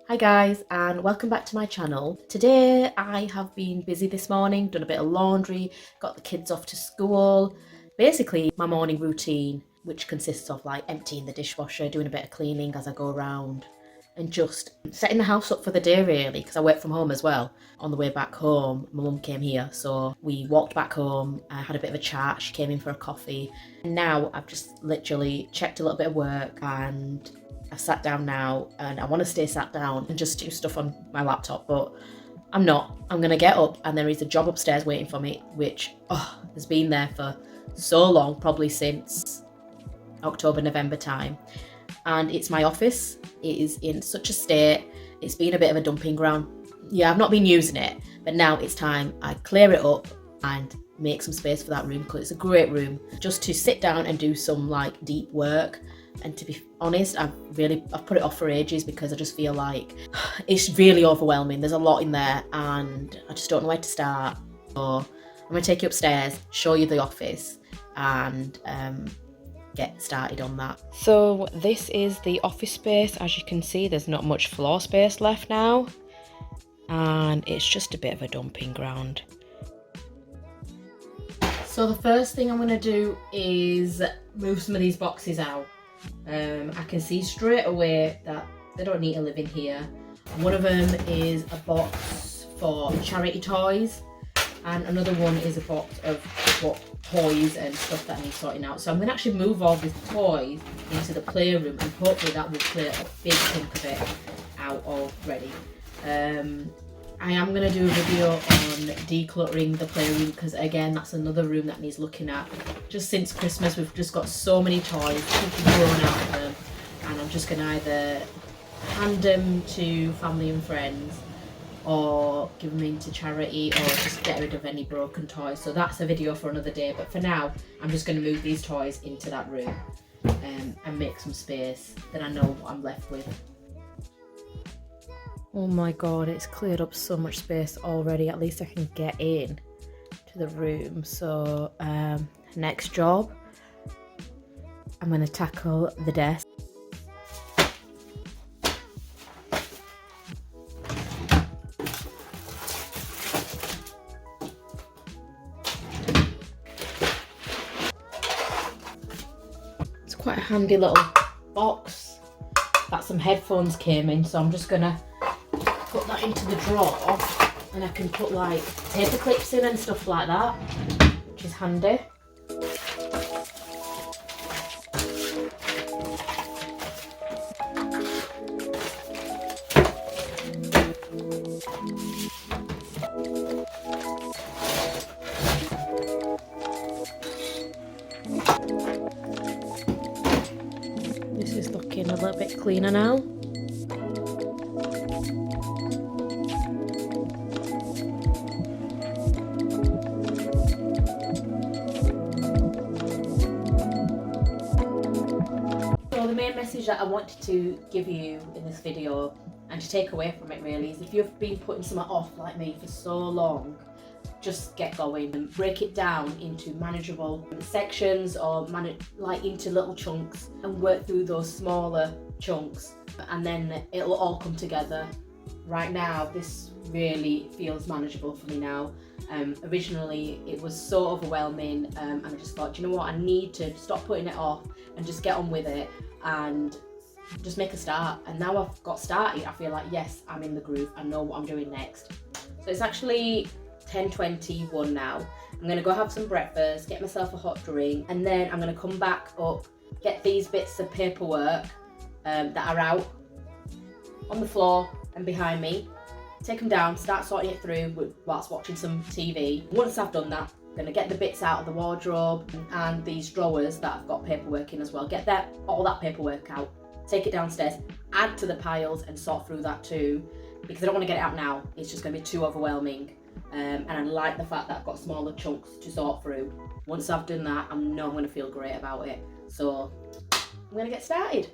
Hi guys, and welcome back to my channel. Today I have been busy this morning, done a bit of laundry, got the kids off to school. Basically my morning routine, which consists of like emptying the dishwasher, doing a bit of cleaning as I go around, and just setting the house up for the day really, because I work from home as well. On the way back home, my mum came here, so we walked back home, I had a bit of a chat, she came in for a coffee, and now I've just literally checked a little bit of work and I've sat down now, and I want to stay sat down and just do stuff on my laptop, but I'm not. I'm going to get up, and there is a job upstairs waiting for me, which has been there for so long, probably since October, November time. And it's my office. It is in such a state. It's been a bit of a dumping ground. Yeah, I've not been using it, but now it's time I clear it up and make some space for that room, because it's a great room just to sit down and do some like deep work. And to be honest, I've put it off for ages, because I just feel like it's really overwhelming. There's a lot in there and I just don't know where to start. So I'm going to take you upstairs, show you the office, and get started on that. So this is the office space. As you can see, there's not much floor space left now, and it's just a bit of a dumping ground. So the first thing I'm going to do is move some of these boxes out. I can see straight away that they don't need to live in here. One of them is a box for charity toys, and another one is a box of toys and stuff that needs sorting out. So I'm going to actually move all these toys into the playroom, and hopefully that will clear a big chunk of it out already. I am going to do a video on decluttering the playroom, because again, that's another room that needs looking at. Just since Christmas, we've just got so many toys, kids have grown out of them, and I'm just going to either hand them to family and friends, or give them into charity, or just get rid of any broken toys. So that's a video for another day, but for now, I'm just going to move these toys into that room and make some space. Then I know what I'm left with. Oh my god, it's cleared up so much space already. At least I can get in to the room. So next job, I'm going to tackle the desk. It's quite a handy little box that some headphones came in, so I'm just going to put that into the drawer, and I can put like paper clips in and stuff like that, which is handy. This is looking a little bit cleaner now. So the main message that I wanted to give you in this video and to take away from it really is, if you've been putting something off like me for so long, just get going and break it down into manageable sections, or into little chunks, and work through those smaller chunks, and then it'll all come together. Right now this really feels manageable for me now. Originally it was so overwhelming, and I just thought, you know what, I need to stop putting it off and just get on with it and just make a start. And now I've got started, I feel like, yes, I'm in the groove, I know what I'm doing next. So it's actually 10:21 now. I'm gonna go have some breakfast, get myself a hot drink, and then I'm gonna come back up, get these bits of paperwork that are out on the floor and behind me, take them down, start sorting it through whilst watching some TV. Once I've done that, I'm gonna get the bits out of the wardrobe and these drawers that I've got paperwork in as well, get all that paperwork out, take it downstairs, add to the piles and sort through that too, because I don't want to get it out now, it's just going to be too overwhelming. And I like the fact that I've got smaller chunks to sort through. Once I've done that, I know I'm going to feel great about it. So I'm going to get started.